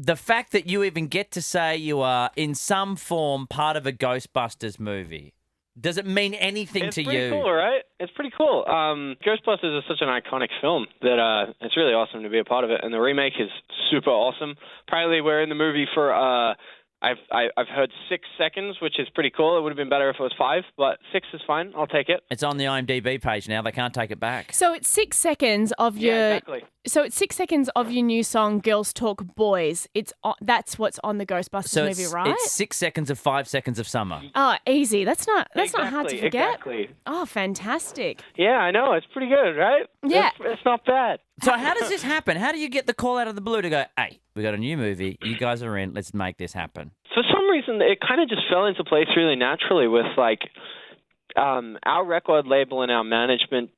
the fact that you even get to say you are in some form part of a Ghostbusters movie, does it mean anything to you? It's pretty cool, right? It's pretty cool. Ghostbusters is such an iconic film that it's really awesome to be a part of it, and the remake is super awesome. Apparently, we're in the movie for I've heard 6 seconds, which is pretty cool. It would have been better if it was 5, but 6 is fine. I'll take it. It's on the IMDb page now. They can't take it back. So it's 6 seconds of your. Yeah, exactly. So it's 6 seconds of your new song, "Girls Talk Boys." That's what's on the Ghostbusters movie, right? It's 6 seconds of 5 seconds of summer. Oh, easy. That's not hard to forget. Exactly. Oh, fantastic. Yeah, I know. It's pretty good, right? Yeah. It's not bad. So how does this happen? How do you get the call out of the blue to go, hey, we got a new movie. You guys are in. Let's make this happen. For some reason, it kind of just fell into place really naturally with, our record label and our management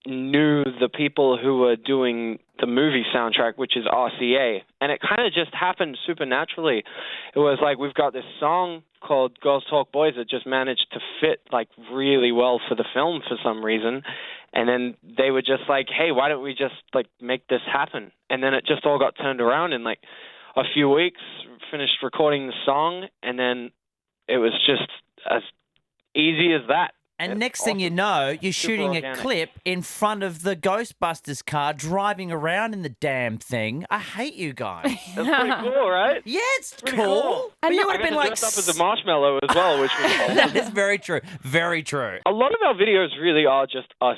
knew the people who were doing the movie soundtrack, which is RCA. And it kind of just happened super naturally. It was like, we've got this song called Girls Talk Boys that just managed to fit, really well for the film for some reason. And then they were just like, hey, why don't we just, make this happen? And then it just all got turned around in, a few weeks, finished recording the song, and then it was just as easy as that. And It's next thing awesome. you know, you're Super shooting organic. a clip in front of the Ghostbusters car, driving around in the damn thing. I hate you guys. That's pretty cool, right? Yeah, it's Pretty cool. cool. But you And would I have got been to dress up as a marshmallow as well, which was awesome. That is very true. Very true. A lot of our videos really are just us,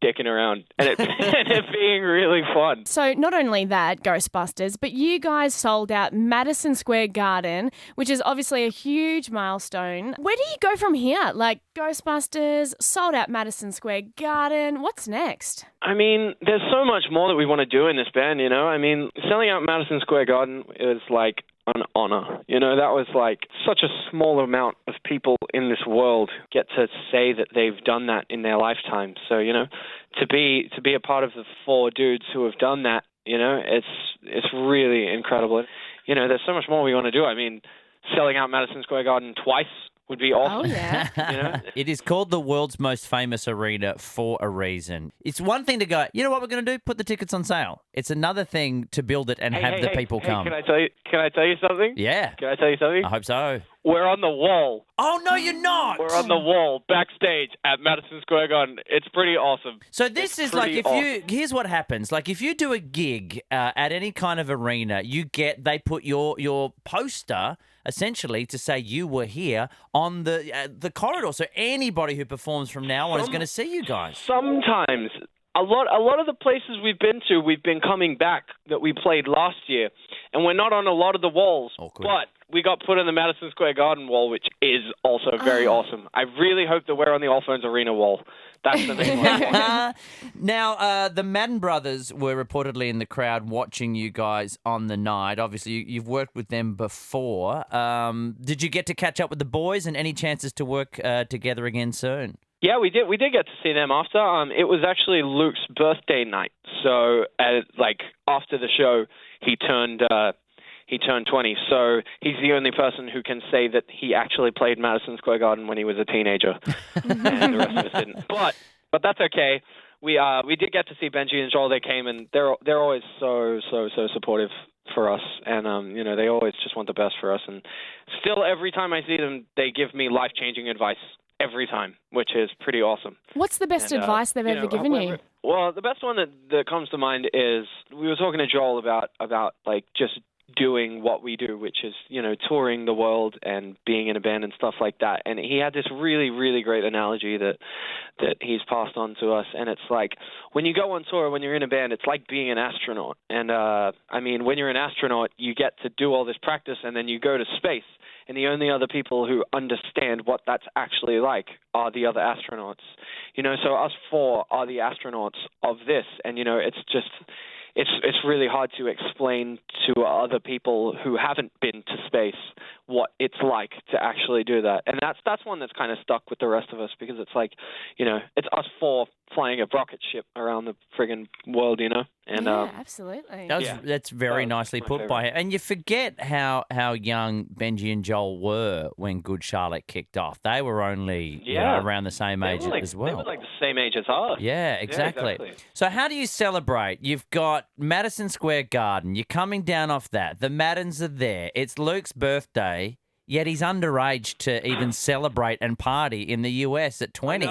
dicking around, and it, and it being really fun. So not only that, Ghostbusters, but you guys sold out Madison Square Garden, which is obviously a huge milestone. Where do you go from here? Ghostbusters, sold out Madison Square Garden. What's next? I mean, there's so much more that we want to do in this band, you know? I mean, selling out Madison Square Garden is an honor. That was such a small amount of people in this world get to say that they've done that in their lifetime. So, to be a part of the 4 dudes who have done that, it's really incredible. There's so much more we want to do. I mean, selling out Madison Square Garden twice would be awesome. Oh, yeah. It is called the world's most famous arena for a reason. It's one thing to go, you know what we're going to do? Put the tickets on sale. It's another thing to build it and have the people come. Can I tell you something? Yeah. Can I tell you something? I hope so. We're on the wall. Oh, no, you're not. We're on the wall backstage at Madison Square Garden. It's pretty awesome. So this is here's what happens. If you do a gig at any kind of arena, they put your poster essentially to say you were here on the corridor. So anybody who performs from now on is going to see you guys. Sometimes. A lot of the places we've been coming back that we played last year, and we're not on a lot of the walls. Awkward. But we got put on the Madison Square Garden wall, which is also very awesome. I really hope that we're on the Allphones Arena wall. That's the main one. Now, the Madden Brothers were reportedly in the crowd watching you guys on the night. Obviously, you've worked with them before. Did you get to catch up with the boys and any chances to work together again soon? Yeah, we did. We did get to see them after. It was actually Luke's birthday night. So, after the show, he turned 20. So he's the only person who can say that he actually played Madison Square Garden when he was a teenager, and the rest of us didn't. But that's okay. We did get to see Benji and Joel. They came, and they're always so supportive for us, and they always just want the best for us. And still, every time I see them, they give me life-changing advice. Every time, which is pretty awesome. What's the best advice they've ever given you? Well, the best one that comes to mind is we were talking to Joel about just doing what we do, which is, touring the world and being in a band and stuff like that. And he had this really, really great analogy that he's passed on to us. And it's when you go on tour, when you're in a band, it's like being an astronaut. And, when you're an astronaut, you get to do all this practice and then you go to space. And the only other people who understand what that's actually like are the other astronauts. So us 4 are the astronauts of this. And, it's just... It's really hard to explain to other people who haven't been to space what it's like to actually do that. And that's one that's kind of stuck with the rest of us because it's it's us 4 flying a rocket ship around the friggin' world, And yeah, absolutely. That's very nicely put by him. And you forget how young Benji and Joel were when Good Charlotte kicked off. They were only around the same age as well. They were like the same age as us. Yeah, exactly. So how do you celebrate? You've got Madison Square Garden. You're coming down off that. The Maddens are there. It's Luke's birthday, yet he's underage to even celebrate and party in the US at 20.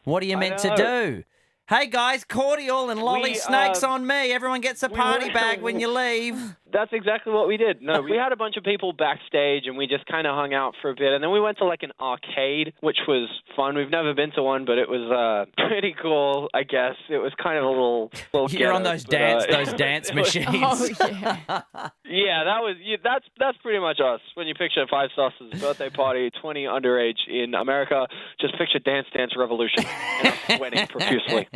What are you meant to do? Hey guys, cordial and lolly snakes on me. Everyone gets a party bag when you leave. That's exactly what we did. No, we had a bunch of people backstage and we just kind of hung out for a bit. And then we went to like an arcade, which was fun. We've never been to one, but it was pretty cool, I guess. It was kind of a little You're on those dance machines. Oh, yeah. That's pretty much us. When you picture 5SOS's birthday party, 20 underage in America, just picture Dance Dance Revolution and us sweating profusely.